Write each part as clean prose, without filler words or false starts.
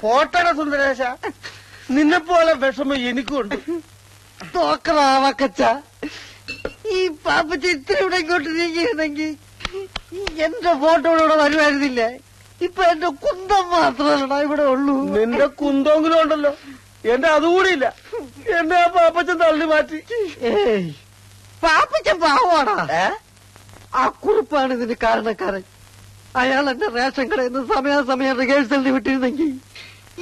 പോട്ടട സുന്ദരേശ, നിന്നെപ്പോലെ വിഷമം എനിക്കുണ്ട്. തോക്കറാവക്കച്ച, ഈ പാപ്പച്ച ഇത്ര ഇവിടെ ഇങ്ങോട്ട് നീങ്ങിയിരുന്നെങ്കിൽ എന്റെ ഫോട്ടോ ഇവിടെ വരുമായിരുന്നില്ലേ? ഇപ്പൊ എന്റെ കുന്തം മാത്രമല്ലടാ ഇവിടെ ഉള്ളൂ. നിന്റെ കുന്തെങ്കിലും ഉണ്ടല്ലോ, എന്റെ അതുകൂടിയില്ല. എന്നെ ആ പാപ്പച്ചൻ തള്ളി മാറ്റി. പാപ്പച്ചൻ പാവാടാ. ആ കുറിപ്പാണ് ഇതിന് കാരണക്കാരൻ. അയാൾ എന്റെ റേഷൻ കടയിൽ നിന്ന് സമയാസമയം റിഹേഴ്സലിന് വിട്ടിരുന്നെങ്കിൽ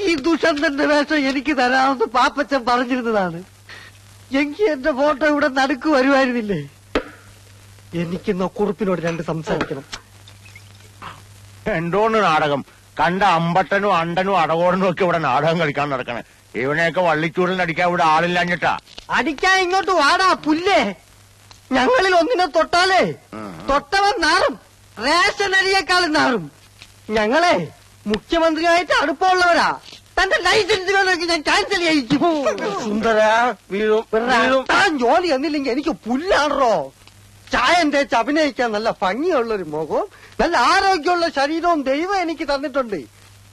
ഈ ദുഷന്തന്റെ വേഷം എനിക്ക് തരാമെന്ന് പാപ്പച്ചൻ പറഞ്ഞിരുന്നതാണ്. എങ്കിൽ എന്റെ ഫോട്ടോ ഇവിടെ നടുക്ക് വരുമായിരുന്നില്ലേ? എനിക്കിന്ന് കുറിപ്പിനോട് രണ്ട് സംസാരിക്കണം. എന്തോന്ന് നാടകം? കണ്ട അമ്പട്ടനും അണ്ടനും അടകോടനും ഒക്കെ ഇവിടെ നാടകം കളിക്കാൻ നടക്കണേ. ഇവനെയൊക്കെ വള്ളിച്ചൂടിൽ അടിക്കാൻ ഇവിടെ ആളില്ലാഞ്ഞിട്ടാ. അടിക്കാൻ ഇങ്ങോട്ട് വാടാ പുല്ലേ. ഞങ്ങളിൽ ഒന്നിനെ തൊട്ടാലേ തൊട്ടവൻ നാറും, റേഷൻ അരിയേക്കാളും നാറും. ഞങ്ങളെ മുഖ്യമന്ത്രിയായിട്ട് അടുപ്പമുള്ളവരാ. തന്റെ ലൈസൻസ് വേണമെങ്കിൽ ഞാൻ ക്യാൻസൽ ചെയ്യിക്കും. സുന്ദര താൻ ജോലി എന്നില്ലെങ്കിൽ എനിക്ക് പുല്ലാണോ? ചായം തേച്ച് അഭിനയിക്കാൻ നല്ല ഭംഗിയുള്ളൊരു മുഖവും നല്ല ആരോഗ്യമുള്ള ശരീരവും ദൈവം എനിക്ക് തന്നിട്ടുണ്ട്.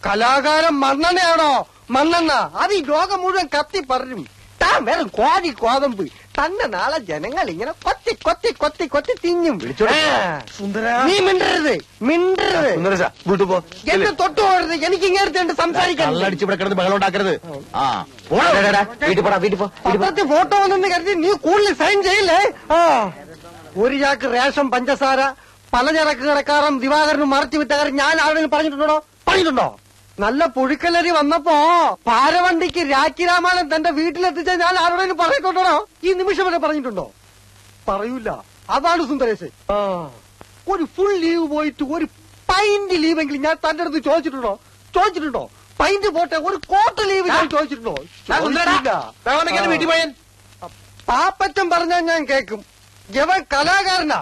കലാകാരൻ മണ്ണെണ്ണയാണോ? മണ്ണെണ്ണ അത് ഈ ലോകം മുഴുവൻ കത്തി പറയും. താൻ വെറും കോഴി കോതമ്പ്. തന്നെ നാളെ ജനങ്ങൾ ഇങ്ങനെ കൊത്തി കൊത്തി കൊത്തി കൊത്തി തിന്നും. സുന്ദര, നീ മിണ്ടരുത്, മിണ്ടരുത്. എന്നെ തൊട്ടു പോകരുത്. എനിക്ക് ഇങ്ങനത്തെ സംസാരിക്കാൻ. ഇവിടെ കിടന്ന് ബഹളം ഉണ്ടാക്കരുത്. പത്രത്തിൽ ഫോട്ടോ വന്നെന്ന് കരുതി നീ കൂടുതൽ സൈൻ ചെയ്യില്ലേ? ഒരു ചാക്ക് റേഷൻ പഞ്ചസാര പലചരക്ക് കടക്കാരൻ ദിവാകരനും മറച്ചു വിട്ട കാര്യം ഞാൻ ആരോടും പറഞ്ഞിട്ടുണ്ടോ? നല്ല പുഴുക്കലരി വന്നപ്പോ പാരവണ്ടിക്ക് രാഖി രാമായണം തന്റെ വീട്ടിലെത്തിച്ച ഞാൻ ആരോടും പറഞ്ഞിട്ടുണ്ടോ? ഈ നിമിഷം വരെ പറഞ്ഞിട്ടുണ്ടോ? പറയൂല. അതാണ് സുന്ദരേശ്. ഒരു ഫുൾ ലീവ് പോയിട്ട് ഒരു പൈന്റ് ലീവെങ്കിലും ഞാൻ തന്റെ അടുത്ത് ചോദിച്ചിട്ടുണ്ടോ? പൈന്റ് പോട്ടെ, ഒരു ക്വാർട്ടർ ലീവ് ഞാൻ ചോദിച്ചിട്ടുണ്ടോ? പാപ്പറ്റം പറഞ്ഞാൽ ഞാൻ കേൾക്കും. ഇവൻ കലാകാരനാ.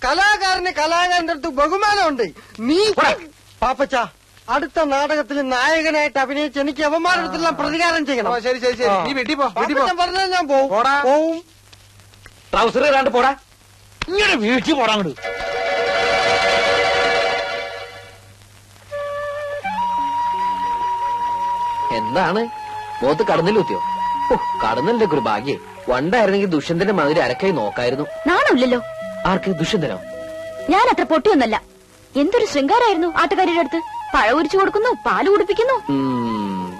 കലാകാരന്റെ അടുത്ത് ബഹുമാനമുണ്ട്. നീ പാപ്പച്ച, അടുത്ത നാടകത്തിൽ നായകനായിട്ട് അഭിനയിച്ച് എനിക്ക് അവന്മാരുടെ അടുത്തെല്ലാം പ്രതികാരം ചെയ്യണം. ശരി ശരി ശരി, നീ വീട്ടിൽ പോ. പറഞ്ഞാൽ ഞാൻ പോവും. ട്രൗസർ ഇടാണ്ട് പോടാ. ഇങ്ങനെ വീഴ്ച പോടാങ്ങട്. എന്താണ് മുഖത്ത് കടന്നിലൂത്തിയോ? കടന്നല്ലേ ഒരു ഭാഗ്യേ. വണ്ടായിരുന്നെങ്കിൽ ദുഷ്യന്തന്റെ മതിരി അരക്കായി നോക്കായിരുന്നു. നാണമില്ലല്ലോ. ആർക്ക്? ദുഷ്യന്തനോ? ഞാൻ അത്ര പൊട്ടിയൊന്നല്ല. എന്തൊരു ശൃംഗാരായിരുന്നു ആട്ടുകാരുടെ അടുത്ത്. പഴം ഉരിച്ചു കൊടുക്കുന്നു, പാല് കുടിപ്പിക്കുന്നു.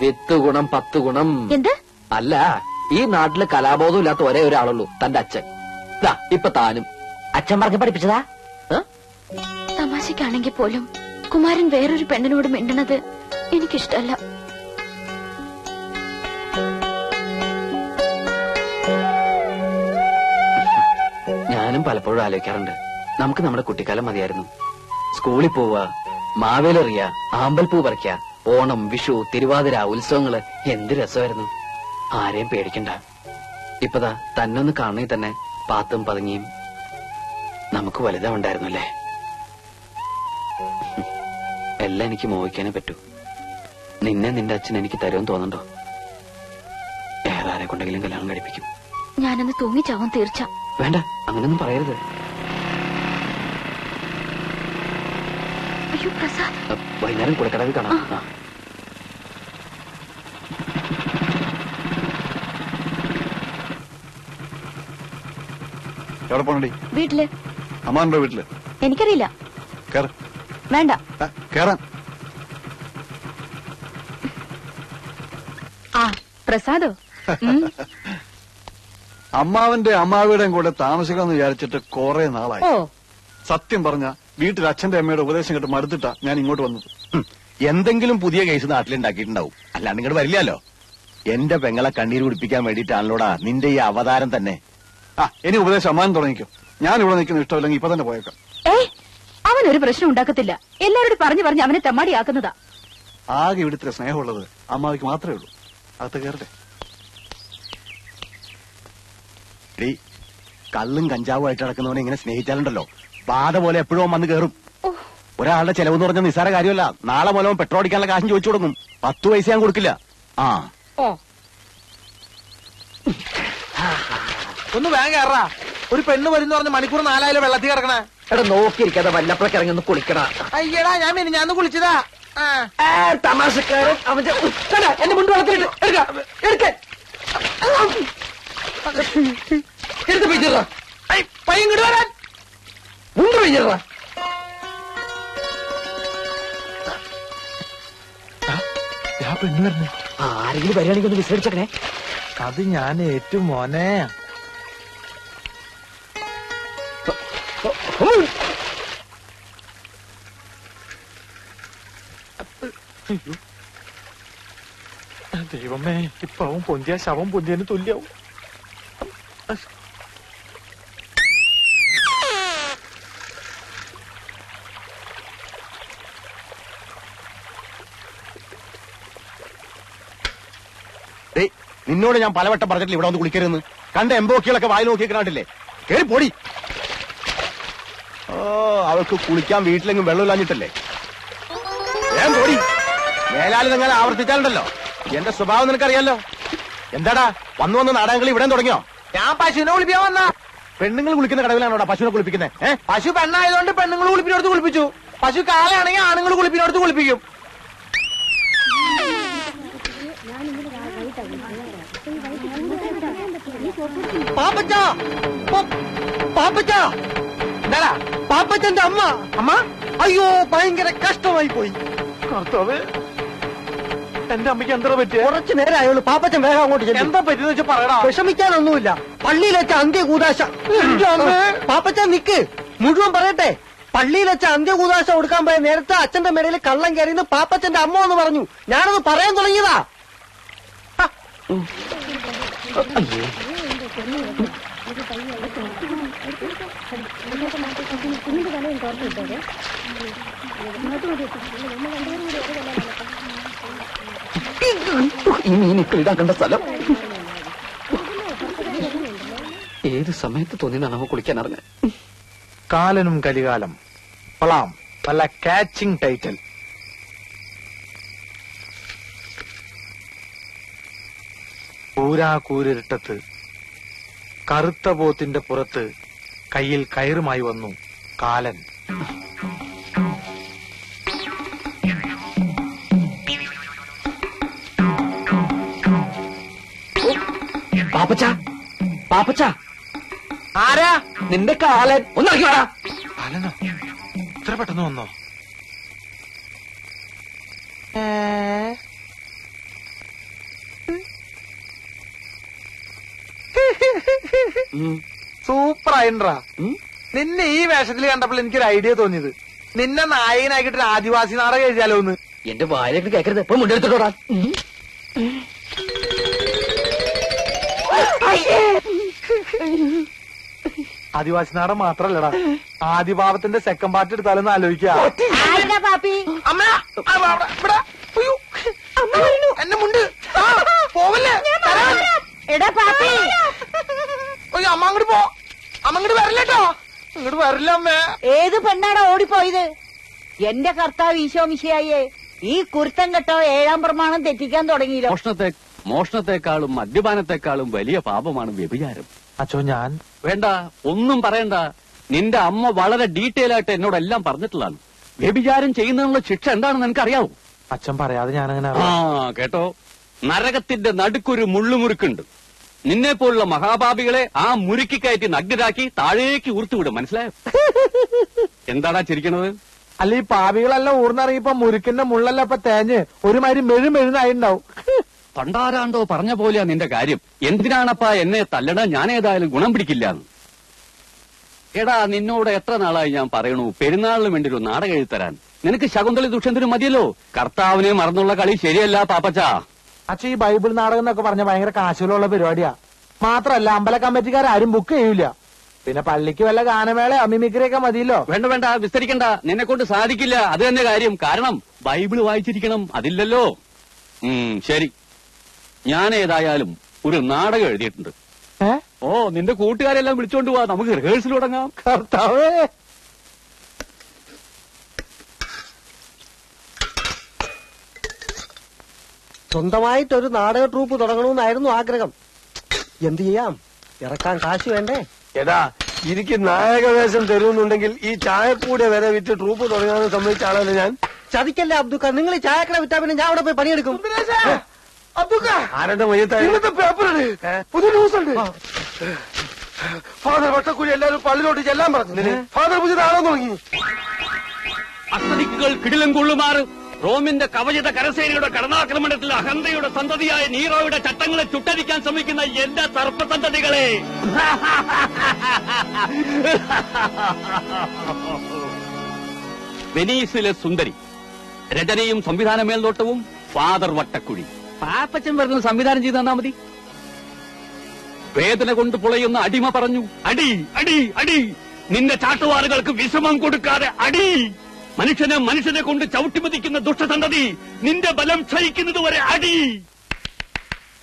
8 ഗുണം 10 ഗുണം. എന്ത്? അല്ല, ഈ നാട്ടില് കലാബോധം ഇല്ലാത്ത ഒരേ ഒരാളുള്ളൂ, തന്റെ അച്ഛൻ. ഇപ്പൊ താനും അച്ഛൻ പറഞ്ഞ് പഠിപ്പിച്ചതാ. തമാശക്കാണെങ്കിൽ പോലും കുമാരൻ വേറൊരു പെണ്ണിനോട് മിണ്ടണത് എനിക്കിഷ്ടല്ല. ഞാനും പലപ്പോഴും ആലോചിക്കാറുണ്ട്, നമുക്ക് നമ്മുടെ കുട്ടിക്കാലം മതിയായിരുന്നു. സ്കൂളിൽ പോവുക, മാവേലെറിയ, ആമ്പൽപ്പൂ പറിക്ക, ഓണം, വിഷു, തിരുവാതിര, ഉത്സവങ്ങള് എന്ത് രസമായിരുന്നു. ആരെയും പേടിക്കണ്ട. ഇപ്പതാ തന്നൊന്ന് കാണണേ തന്നെ പാത്തും പതുങ്ങിയും നമുക്ക് വലുതാവുണ്ടായിരുന്നു അല്ലേ? എല്ലാം എനിക്ക് മോഹിക്കാനേ പറ്റൂ. നിന്നെ നിന്റെ അച്ഛൻ എനിക്ക് തരുമെന്ന് തോന്നുന്നുണ്ടോ? വേറെ ആരെ കൊണ്ടെങ്കിലും കല്യാണം കഴിപ്പിക്കും. ഞാനൊന്ന് തൂങ്ങിച്ചാവാൻ തീർച്ച. വേണ്ട, അങ്ങനൊന്നും പറയരുത്. അയ്യോ പ്രസാദ്, വൈകുന്നേരം കുളക്കടവിൽ കാണാം. എവിടെ പോണടി? വീട്ടില്. അമ്മാന്റെ വീട്ടില്? എനിക്കറിയില്ല. വേണ്ട കേറാൻ. പ്രസാദോ? അമ്മാവന്റെ അമ്മാവിയുടെയും കൂടെ താമസിക്കാമെന്ന് വിചാരിച്ചിട്ട് കുറെ നാളായി. സത്യം പറഞ്ഞ വീട്ടിൽ അച്ഛന്റെ അമ്മയുടെ ഉപദേശം കേട്ട് മടുത്തിട്ടാ ഞാൻ ഇങ്ങോട്ട് വന്നത്. എന്തെങ്കിലും പുതിയ കേസ് നാട്ടിലുണ്ടാക്കിയിട്ടുണ്ടാവും, അല്ലാണ്ട് ഇങ്ങോട്ട് വരില്ലല്ലോ. എന്റെ പെങ്ങളെ കണ്ണീര് കുടിപ്പിക്കാൻ വേണ്ടിയിട്ടാണല്ലോടാ നിന്റെ ഈ അവതാരം തന്നെ. ഇനി ഉപദേശം അമ്മാവൻ തുടങ്ങിക്കോ. ഞാൻ ഇവിടെ നിൽക്കുന്ന ഇഷ്ടമില്ലെങ്കിൽ ഇപ്പൊ തന്നെ പോയേക്കാം. അവനൊരു പ്രശ്നം ഉണ്ടാക്കത്തില്ല. എല്ലാവരോടും പറഞ്ഞു അവനെ തെമ്മാടിയാക്കുന്നതാ. ആകെ ഇവിടുത്തെ സ്നേഹമുള്ളത് അമ്മാവിക്ക് മാത്രമേ ഉള്ളൂ. അകത്ത് കയറട്ടെ. കള്ളും കഞ്ചാവും ആയിട്ട് നടക്കുന്നവനെ ഇങ്ങനെ സ്നേഹിച്ചാലുണ്ടല്ലോ ബാധ പോലെ എപ്പോഴും വന്ന് കയറും. ഒരാളുടെ ചെലവെന്ന് പറഞ്ഞ നിസ്സാര കാര്യമല്ല. നാളെ മൂലം പെട്രോൾ അടിക്കാനുള്ള കാശും ചോദിച്ചു കൊടുക്കും. 10 പൈസ ഞാൻ കൊടുക്കില്ല. ഒന്ന് വേഗം കയറാ. ഒരു പെണ്ണ് വരുന്ന പറഞ്ഞ മണിക്കൂർ 4 വെള്ളത്തിൽ കിടക്കണേ. എടാ നോക്കിയിരിക്കാതെ വല്ലപ്പോഴൊക്കെ ഇറങ്ങി ഒന്ന് കുളിക്കണ. അയ്യടാ, ഞാൻ കുളിച്ചതാ. തമാശക്കാരൻ അവന്റെ എന്നെ മുണ്ട് വളർത്തിട്ട് എടുക്കാൻ എടുത്ത് പിടിച്ചിട പയ്യൻ ഇങ്ങോട്ട് വരാൻ മുണ്ട് പിടിച്ചിട. പെണ്ണ് വരണേ. ആരെങ്കിലും വരികയാണെങ്കിൽ ഒന്ന് വിസരിച്ചേ. അത് ഞാൻ ഏറ്റവും മോനെ. ദൈവമേ, ഇപ്പൊ അവൻ പൊന്തിയ ശവം പൊന്തിയതിന് തുല്യാവും. നിന്നോട് ഞാൻ പലവട്ടം പറഞ്ഞിട്ടില്ല ഇവിടെ വന്ന് കുളിക്കരുതെന്ന്. കണ്ട എംബോക്കികളൊക്കെ വായി നോക്കിക്കണ്ടില്ലേ? കേറി പൊടി. ഓ, അവൾക്ക് കുളിക്കാൻ വീട്ടിലെങ്കിലും വെള്ളമില്ലാഞ്ഞിട്ടല്ലേ? വേഗം പൊടി. മേലാലി നിങ്ങൾ ആവർത്തിച്ചാലുണ്ടല്ലോ. എന്റെ സ്വഭാവം നിനക്കറിയാലോ. എന്താടാ വന്നു വന്ന് നാടകങ്ങൾ ഇവിടെ തുടങ്ങിയോ? ഞാൻ പശുവിനെ കുളിപ്പിക്കാൻ വന്ന. പെണ്ണുങ്ങൾ കുളിക്കുന്ന കടവിലാണോടാ പശുവിനെ കുളിപ്പിക്കുന്നത്? പശു പെണ്ണായതുകൊണ്ട് പെണ്ണുങ്ങൾ കുളിപ്പിനടുത്ത് കുളിപ്പിച്ചു. പശു കാളയാണെങ്കിൽ ആണുങ്ങൾ കുളിപ്പിനടുത്ത് കുളിപ്പിക്കും. എന്താടാ പാപ്പച്ചന്റെ അമ്മ? അമ്മ, അയ്യോ ഭയങ്കര കഷ്ടമായി പോയി. കർത്താവേ, എന്റെ അമ്മയ്ക്ക് എന്താ പറ്റിയ? കുറച്ചു നേരമായുള്ളൂ. പാപ്പച്ചൻ വേഗം അങ്ങോട്ട് ചെല്ലും. എന്താ പറ്റിയെന്ന് വെച്ചാൽ പറയടാ. വിഷമിക്കാനൊന്നുമില്ല. പള്ളിയിൽ വെച്ച അന്ത്യകൂദാശ. പാപ്പച്ചൻ നിക്ക്, മുഴുവൻ പറയട്ടെ. പള്ളിയിൽ വെച്ച അന്ത്യകൂദാശ കൊടുക്കാൻ പോയ നേരത്തെ അച്ഛന്റെ മേടയിൽ കള്ളം കയറിയെന്ന് പാപ്പച്ചന്റെ അമ്മ എന്ന് പറഞ്ഞു. ഞാനത് പറയാൻ തുടങ്ങിയതാ. ഈ മീനിക്ക് ഇടാൻ കണ്ട സ്ഥലം ഏത് സമയത്ത് തോന്നിയതാണ് അവ കുളിക്കാൻ ഇറങ്ങാൻ. കാലനും കലികാലം കൊള്ളാം. നല്ല കാച്ചിങ് ടൈറ്റിൽ. കൂരാകൂരിട്ടത്ത് കറുത്ത പോത്തിന്റെ പുറത്ത് കയ്യിൽ കയറുമായി വന്നു കാലൻ. പാപ്പച്ച, പാപ്പച്ച, ആരാ? നിന്റെ കാലൻ ഒന്നിറക്കി വേടാ. കാലനോ? ഇത്ര പെട്ടെന്ന് വന്നോ? സൂപ്പർ ആയിട്ടാ. നിന്നെ ഈ വേഷത്തിൽ കണ്ടപ്പോൾ എനിക്കൊരു ഐഡിയ തോന്നിയത്, നിന്നെ നായകനാക്കിട്ട് ഒരു ആദിവാസി നാടകം എഴുതിയാലോ എന്ന്. എന്റെ വായിലേക്ക് കേൾക്കരുത്. ഇപ്പൊ മുണ്ടെടുത്തോടാ. ആദിവാസി നാടകം മാത്രല്ലടാ, ആദിഭാവത്തിന്റെ സെക്കൻഡ് പാർട്ട് എടുത്താലെന്ന് ആലോചിക്കാ. എന്നെ മുണ്ട് പോവല്ലേ? അമ്മ അങ്ങോട്ട് പോ. അമ്മ അങ്ങോട്ട് വരില്ലട്ടോ. ഇങ്ങോട്ട് വരില്ല അമ്മേ. ഏത് പെണ്ണാണ് ഓടിപ്പോയത്? എന്റെ കർത്താവ് ഈശോ മിശിഹായെ, ഈ കുരുത്തം കെട്ടോ 7-ാം പ്രമാണം തെറ്റിക്കാൻ തുടങ്ങിയില്ലോ. മോഷണത്തെക്കാളും മദ്യപാനത്തെക്കാളും വലിയ പാപമാണ് വ്യഭിചാരം. അച്ചോ, ഞാൻ വേണ്ട, ഒന്നും പറയണ്ട. നിന്റെ അമ്മ വളരെ ഡീറ്റെയിൽ ആയിട്ട് എന്നോടെല്ലാം പറഞ്ഞിട്ടുള്ളതാണ്. വ്യഭിചാരം ചെയ്യുന്നതിനുള്ള ശിക്ഷ എന്താണെന്ന് എനിക്കറിയാവൂ. അച്ഛൻ പറയാതെ ഞാനങ്ങനെ കേട്ടോ, നരകത്തിന്റെ നടുക്കൊരു മുള്ളുമുറുക്കുണ്ട്. നിന്നെ പോലുള്ള മഹാപാപികളെ ആ മുരുക്കി കയറ്റി നഗ്നരാക്കി താഴേക്ക് ഊർത്തുവിടും. മനസ്സിലായോ? എന്താടാ ചിരിക്കണത്? അല്ല, ഈ പാപികളെല്ലാം ഊർന്നിറങ്ങിയപ്പോ മുരുക്കിന്റെ മുള്ളല്ല ഇപ്പൊ തേഞ്ഞ് ഒരുമാതിരി മെഴുമെഴുന്നായിണ്ടാവും. പണ്ടാരാണ്ടോ പറഞ്ഞ പോലെയാ നിന്റെ കാര്യം. എന്തിനാണപ്പാ എന്നെ തല്ലണ? ഞാൻ ഏതായാലും ഗുണം പിടിക്കില്ല. എടാ, നിന്നോട് എത്ര നാളായി ഞാൻ പറയണു പെരുന്നാളിന് വേണ്ടി ഒരു നാടകം എഴുതരാൻ. നിനക്ക് ശകുന്തളി ദുഷ്യന്തനും മതിയല്ലോ. കർത്താവിനെ മറന്നുള്ള കളി ശരിയല്ല പാപ്പച്ച. അച്ഛൻ ഈ ബൈബിൾ നാടകം എന്നൊക്കെ പറഞ്ഞ ഭയങ്കര കാശുകളുള്ള പരിപാടിയാ. മാത്രല്ല അമ്പല കമ്മിറ്റിക്കാരും ബുക്ക് ചെയ്യൂല. പിന്നെ പള്ളിക്ക് വല്ല ഗാനമേള മിമിക്രിയൊക്കെ മതിയല്ലോ. വേണ്ട വേണ്ട, വിസ്തരിക്കണ്ട. നിന്നെ കൊണ്ട് സാധിക്കില്ല. അത് തന്നെ കാര്യം. കാരണം ബൈബിള് വായിച്ചിരിക്കണം. അതില്ലല്ലോ. ശരി, ഞാൻ ഏതായാലും ഒരു നാടകം എഴുതിയിട്ടുണ്ട്. ഓ, നിന്റെ കൂട്ടുകാരെല്ലാം വിളിച്ചോണ്ട് പോവാ. നമുക്ക് റിഹേഴ്സൽ തുടങ്ങാം. കർത്താവേ, സ്വന്തമായിട്ടൊരു നാടക ട്രൂപ്പ് തുടങ്ങണമെന്നായിരുന്നു ആഗ്രഹം. എന്ത് ചെയ്യാം, ഇറക്കാൻ കാശ് വേണ്ടേ? എടാ, എനിക്ക് നായകവേഷം തരുന്നുണ്ടെങ്കിൽ ഈ ചായക്കൂടെ വരെ വിറ്റ് ട്രൂപ്പ് തുടങ്ങാമെന്ന് സമ്മതിച്ച ആളല്ലേ ഞാൻ. ചതിക്കല്ലേ അബ്ദുക്ക, നിങ്ങൾ ഈ ചായക്കട വിറ്റാ പിന്നെ ഞാൻ അവിടെ പോയി പണിയെടുക്കും. ആരുടെ ഇന്നത്തെ പേപ്പറാണ്, പുതിയ ന്യൂസ് ഉണ്ട്. ഫാദർ വട്ടക്കുഴി എല്ലാവരും പള്ളിയിലോട്ട് ചെല്ലാൻ പറഞ്ഞു. ഫാദർ പുതിയ താളം തുടങ്ങി. അസ്തദിക്കുകൾ കിടിലം കൊള്ളുമാറ് റോമിന്റെ കവചിത കരസേനയുടെ കടന്നാക്രമണത്തിൽ അഹന്തയുടെ സന്തതിയായ നീറോയുടെ ചട്ടങ്ങളെ ചുട്ടരിക്കാൻ ശ്രമിക്കുന്ന എന്റെ സർപ്പസന്തതികളെ, വെനീസിലെ സുന്ദരി, രചനയും സംവിധാന മേൽനോട്ടവും ഫാദർ വട്ടക്കുഴി. പാപ്പച്ചൻ വരുന്നത് സംവിധാനം ചെയ്ത് തന്നാ മതി. വേദന കൊണ്ട് പുളയുന്ന അടിമ പറഞ്ഞു, അടി അടി അടി, നിന്റെ ചാട്ടുവാറുകൾക്ക് വിശ്രമം കൊടുക്കാതെ അടി. മനുഷ്യനെ കൊണ്ട് ചവിട്ടിമതിക്കുന്ന ദുഷ്ടസന്തതി, നിന്റെ ബലം ക്ഷയിക്കുന്നത് വരെ അടി.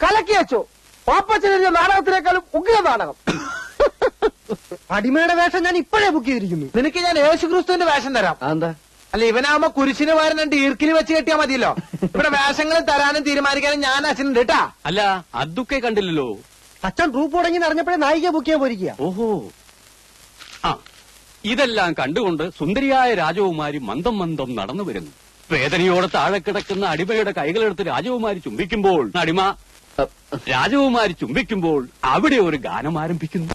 കലക്കി വെച്ചോ. പാപ്പച്ചനെഴുതിയ നാടകത്തിനേക്കാളും ഉഗ്ര നാടകം. അടിമയുടെ വേഷം ഞാൻ ഇപ്പോഴേ ബുക്ക് ചെയ്തിരിക്കുന്നു. നിനക്ക് ഞാൻ യേശുക്രിസ്തുവിന്റെ വേഷം തരാം. അതെന്താ? അല്ല, ഇവനാവുമ്പോ കുരിശിന് പകരം ഈർക്കിൽ വെച്ച് കെട്ടിയാ മതിയല്ലോ. ഇവിടെ വേഷങ്ങൾ തരാനും തീരുമാനിക്കാനും ഞാൻ അച്ഛനുണ്ട് കേട്ടാ. അല്ല, അതൊക്കെ കണ്ടില്ലല്ലോ. അച്ഛൻ ട്രൂപ്പ് തുടങ്ങി അറിഞ്ഞപ്പോഴേ നായിക ബുക്ക് ചെയ്യാൻ പോയിരിക്കുക. ഓഹോ. ആ, ഇതെല്ലാം കണ്ടുകൊണ്ട് സുന്ദരിയായ രാജകുമാരി മന്ദം മന്ദം നടന്നു വരുന്നു. വേദനയോടെ താഴെ കിടക്കുന്ന അടിമയുടെ കൈകളെടുത്ത് രാജകുമാരി ചുംബിക്കുമ്പോൾ, അടിമ രാജകുമാരി ചുംബിക്കുമ്പോൾ അവിടെ ഒരു ഗാനം ആരംഭിക്കുന്നു.